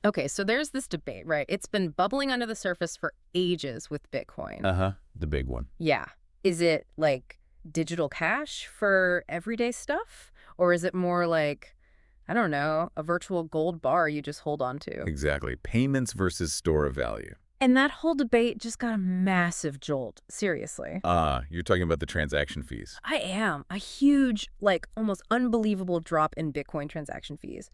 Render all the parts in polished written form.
Okay, so there's this debate, right? It's been bubbling under the surface for ages with Bitcoin. Uh-huh. The big one. Yeah. Is it like digital cash for everyday stuff? Or is it more like, I don't know, a virtual gold bar you just hold on to? Exactly. Payments versus store of value. And that whole debate just got a massive jolt. Seriously. You're talking about the transaction fees. I am. A huge, like almost unbelievable drop in Bitcoin transaction fees.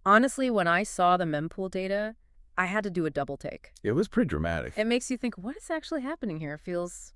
Honestly, when I saw the mempool data, I had to do a double take. It was pretty dramatic. It makes you think, what is actually happening here? It feels,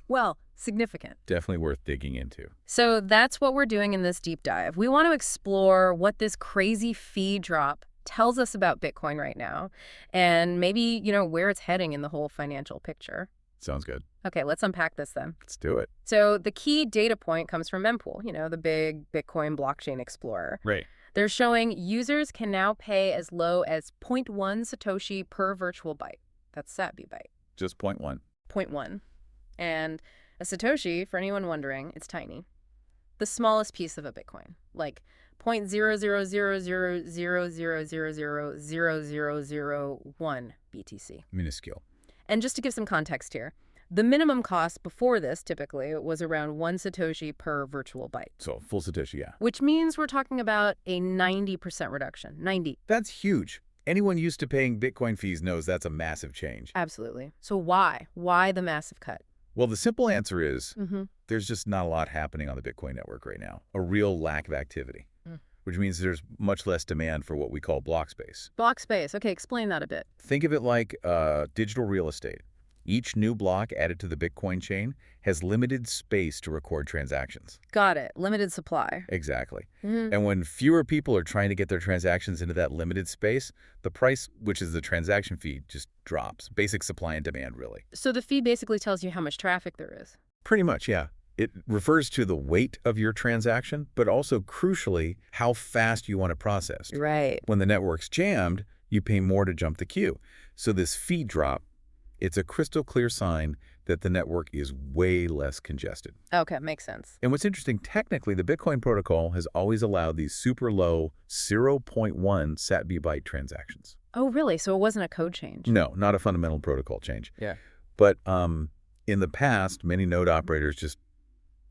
well, significant. Definitely worth digging into. So that's what we're doing in this deep dive. We want to explore what this crazy fee drop tells us about Bitcoin right now, and maybe, where it's heading in the whole financial picture. Sounds good. Okay, let's unpack this then. Let's do it. So the key data point comes from mempool, the big Bitcoin blockchain explorer. Right. They're showing users can now pay as low as 0.1 Satoshi per virtual byte. That's vByte. Just 0.1. 0.1. And a Satoshi, for anyone wondering, it's tiny. The smallest piece of a Bitcoin, like 0.0000000000001 BTC. Minuscule. And just to give some context here, the minimum cost before this typically was around 1 Satoshi per virtual byte. So full Satoshi, yeah. Which means we're talking about a 90% reduction. 90. That's huge. Anyone used to paying Bitcoin fees knows that's a massive change. Absolutely. So why? Why the massive cut? Well, the simple answer is there's just not a lot happening on the Bitcoin network right now. A real lack of activity, which means there's much less demand for what we call block space. Block space. Okay, explain that a bit. Think of it like digital real estate. Each new block added to the Bitcoin chain has limited space to record transactions. Got it. Limited supply. Exactly. And when fewer people are trying to get their transactions into that limited space, the price, which is the transaction fee, just drops. Basic supply and demand, really. So the fee basically tells you how much traffic there is. Pretty much, yeah. It refers to the weight of your transaction, but also, crucially, how fast you want it processed. Right. When the network's jammed, you pay more to jump the queue. So this fee drop, it's a crystal clear sign that the network is way less congested. Okay, makes sense. And what's interesting, technically, the Bitcoin protocol has always allowed these super low 0.1 sat vByte transactions. Oh, really? So it wasn't a code change? No, not a fundamental protocol change. Yeah. But in the past, many node operators just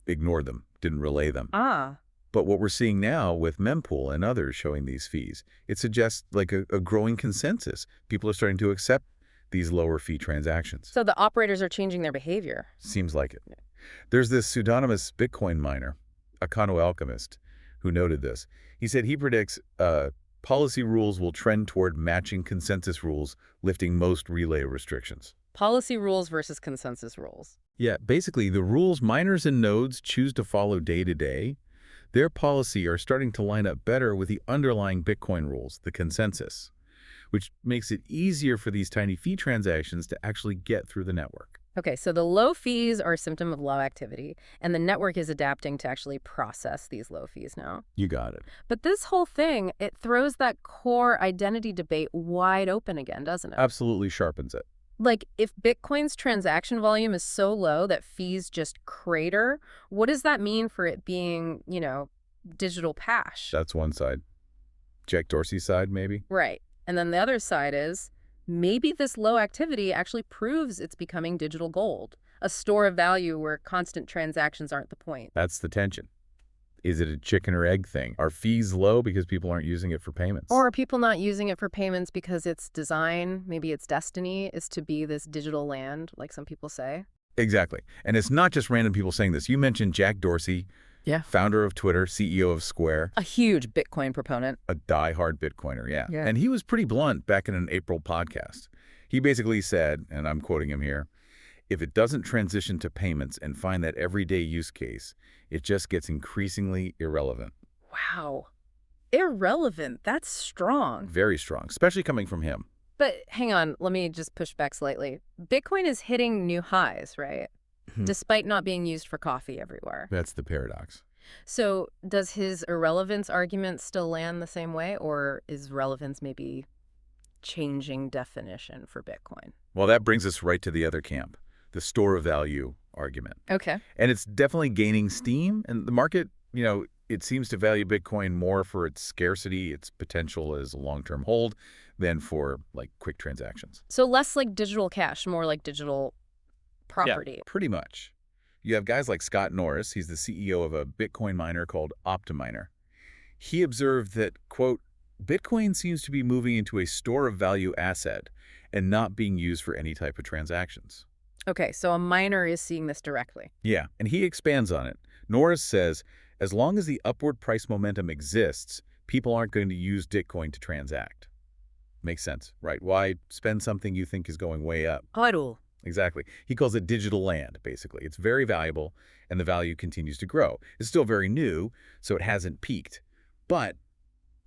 ignored them, didn't relay them. But what we're seeing now with mempool and others showing these fees, it suggests like a growing consensus. People are starting to accept these lower fee transactions. So the operators are changing their behavior. Seems like it. There's this pseudonymous Bitcoin miner, Akano Alchemist, who noted this. He said he predicts policy rules will trend toward matching consensus rules, lifting most relay restrictions. Policy rules versus consensus rules. Yeah, basically the rules miners and nodes choose to follow day to day, their policy are starting to line up better with the underlying Bitcoin rules, the consensus, which makes it easier for these tiny fee transactions to actually get through the network. Okay, so the low fees are a symptom of low activity, and the network is adapting to actually process these low fees now. You got it. But this whole thing, it throws that core identity debate wide open again, doesn't it? Absolutely sharpens it. Like, if Bitcoin's transaction volume is so low that fees just crater, what does that mean for it being, digital cash? That's one side. Jack Dorsey's side, maybe? Right. And then the other side is, maybe this low activity actually proves it's becoming digital gold, a store of value where constant transactions aren't the point. That's the tension. Is it a chicken or egg thing? Are fees low because people aren't using it for payments? Or are people not using it for payments because its design, maybe its destiny, is to be this digital land, like some people say? Exactly. And it's not just random people saying this. You mentioned Jack Dorsey, founder of Twitter, CEO of Square. A huge Bitcoin proponent. A diehard Bitcoiner, yeah. And he was pretty blunt back in an April podcast. He basically said, and I'm quoting him here, if it doesn't transition to payments and find that everyday use case, it just gets increasingly irrelevant. Wow. Irrelevant. That's strong. Very strong, especially coming from him. But hang on, let me just push back slightly. Bitcoin is hitting new highs, right? Despite not being used for coffee everywhere. That's the paradox. So does his irrelevance argument still land the same way, or is relevance maybe changing definition for Bitcoin? Well, that brings us right to the other camp, the store of value argument. Okay. And it's definitely gaining steam, and the market, it seems to value Bitcoin more for its scarcity, its potential as a long-term hold, than for, like, quick transactions. So less like digital cash, more like digital Yeah, property. pretty much. You have guys like Scott Norris. He's the CEO of a Bitcoin miner called Optiminer. He observed that, quote, Bitcoin seems to be moving into a store of value asset and not being used for any type of transactions. Okay, so a miner is seeing this directly. Yeah, and he expands on it. Norris says, as long as the upward price momentum exists, people aren't going to use Bitcoin to transact. Makes sense, right? Why spend something you think is going way up? HODL. Exactly. He calls it digital land, basically. It's very valuable, and the value continues to grow. It's still very new, so it hasn't peaked. But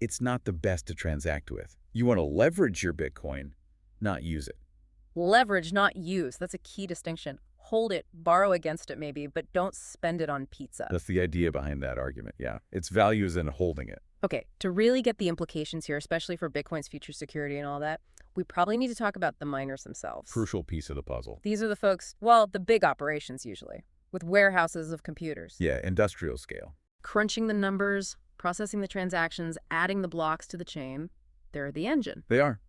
it's not the best to transact with. You want to leverage your Bitcoin, not use it. Leverage, not use. That's a key distinction. Hold it, borrow against it maybe, but don't spend it on pizza. That's the idea behind that argument, yeah. Its value is in holding it. Okay, to really get the implications here, especially for Bitcoin's future security and all that, we probably need to talk about the miners themselves. Crucial piece of the puzzle. These are the folks, well, the big operations usually, with warehouses of computers. Yeah, industrial scale. Crunching the numbers, processing the transactions, adding the blocks to the chain. They're the engine. They are.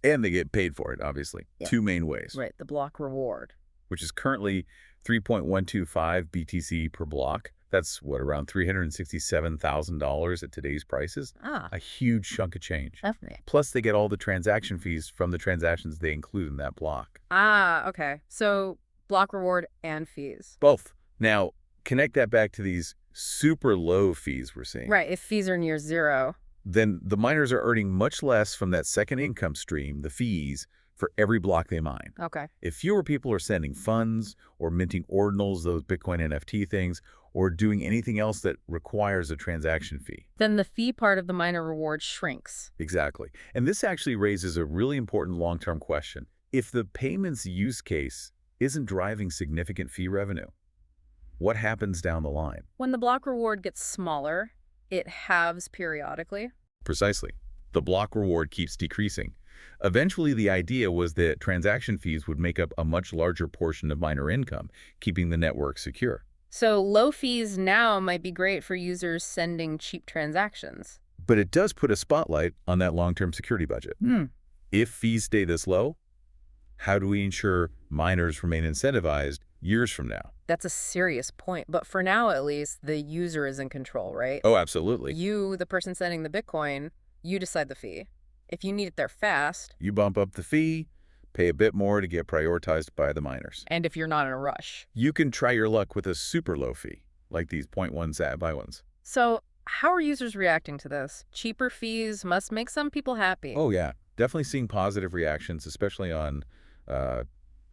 And they get paid for it, obviously. Yeah. Two main ways. Right, the block reward. Which is currently 3.125 BTC per block. That's, what, around $367,000 at today's prices? A huge chunk of change. Definitely. Plus, they get all the transaction fees from the transactions they include in that block. Okay. So block reward and fees. Both. Now, connect that back to these super low fees we're seeing. Right, if fees are near zero. Then the miners are earning much less from that second income stream, the fees, for every block they mine. Okay. If fewer people are sending funds or minting ordinals, those Bitcoin NFT things, or doing anything else that requires a transaction fee, then the fee part of the miner reward shrinks. Exactly. And this actually raises a really important long-term question. If the payments use case isn't driving significant fee revenue, what happens down the line? When the block reward gets smaller, it halves periodically. Precisely. The block reward keeps decreasing. Eventually, the idea was that transaction fees would make up a much larger portion of miner income, keeping the network secure. So low fees now might be great for users sending cheap transactions. But it does put a spotlight on that long-term security budget. If fees stay this low, how do we ensure miners remain incentivized years from now? That's a serious point. But for now, at least, the user is in control, right? Oh, absolutely. You, the person sending the Bitcoin, you decide the fee. If you need it there fast. You bump up the fee, pay a bit more to get prioritized by the miners. And if you're not in a rush. You can try your luck with a super low fee, like these 0.1 sat by ones. So how are users reacting to this? Cheaper fees must make some people happy. Oh, yeah. Definitely seeing positive reactions, especially on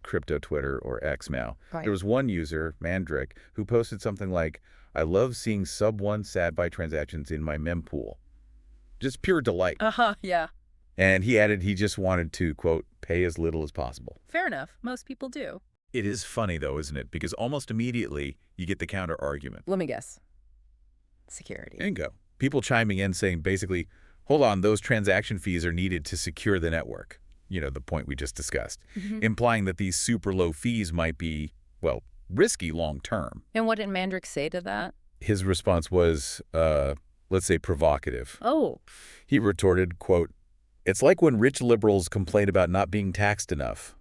crypto Twitter or X now. Right. There was one user, Mandrick, who posted something like, I love seeing sub-1 sat-by transactions in my mempool. Just pure delight. Yeah. And he added he just wanted to, quote, pay as little as possible. Fair enough. Most people do. It is funny, though, isn't it? Because almost immediately, you get the counter-argument. Let me guess. Security. Bingo. People chiming in saying, basically, hold on, those transaction fees are needed to secure the network. You know, the point we just discussed. Implying that these super low fees might be, well, risky long-term. And what did Mandrick say to that? His response was, let's say, provocative. Oh. He retorted, quote, it's like when rich liberals complain about not being taxed enough.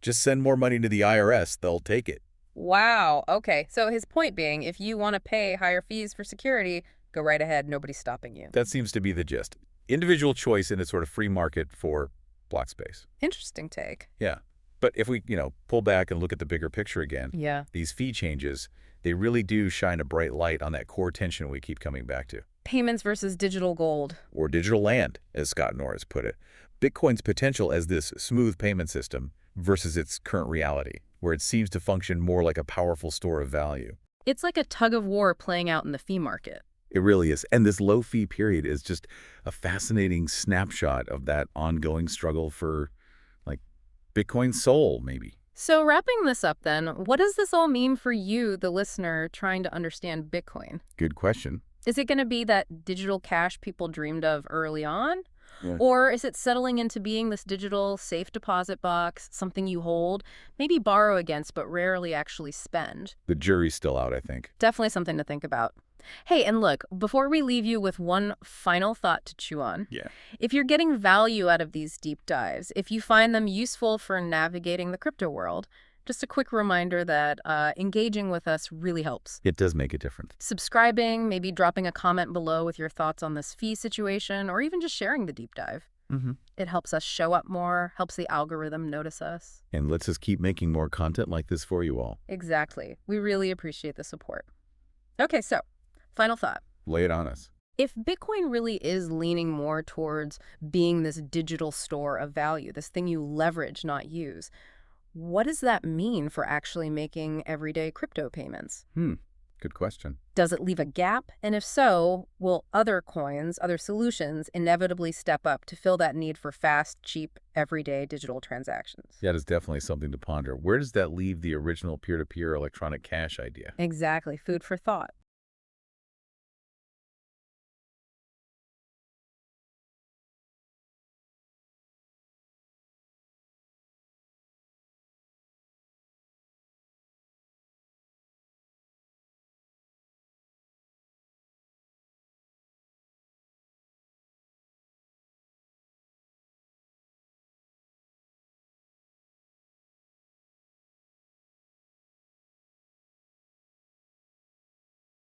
Just send more money to the IRS, they'll take it. Wow. Okay. So his point being, if you want to pay higher fees for security, go right ahead. Nobody's stopping you. That seems to be the gist. Individual choice in a sort of free market for block space. Interesting take. Yeah. But if we, pull back and look at the bigger picture again, these fee changes, they really do shine a bright light on that core tension we keep coming back to. Payments versus digital gold. Or digital land, as Scott Norris put it. Bitcoin's potential as this smooth payment system versus its current reality, where it seems to function more like a powerful store of value. It's like a tug of war playing out in the fee market. It really is. And this low fee period is just a fascinating snapshot of that ongoing struggle for, like, Bitcoin's soul, maybe. So wrapping this up then, what does this all mean for you, the listener, trying to understand Bitcoin? Good question. Is it going to be that digital cash people dreamed of early on? Yeah. Or is it settling into being this digital safe deposit box, something you hold, maybe borrow against, but rarely actually spend? The jury's still out, I think. Definitely something to think about. Hey, and look, before we leave you with one final thought to chew on, Yeah. if you're getting value out of these deep dives, if you find them useful for navigating the crypto world, just a quick reminder that engaging with us really helps. It does make a difference. Subscribing, maybe dropping a comment below with your thoughts on this fee situation, or even just sharing the deep dive. It helps us show up more, helps the algorithm notice us. And lets us keep making more content like this for you all. Exactly. We really appreciate the support. Okay, so final thought. Lay it on us. If Bitcoin really is leaning more towards being this digital store of value, this thing you leverage, not use, what does that mean for actually making everyday crypto payments? Good question. Does it leave a gap? And if so, will other coins, other solutions inevitably step up to fill that need for fast, cheap, everyday digital transactions? That is definitely something to ponder. Where does that leave the original peer-to-peer electronic cash idea? Exactly. Food for thought.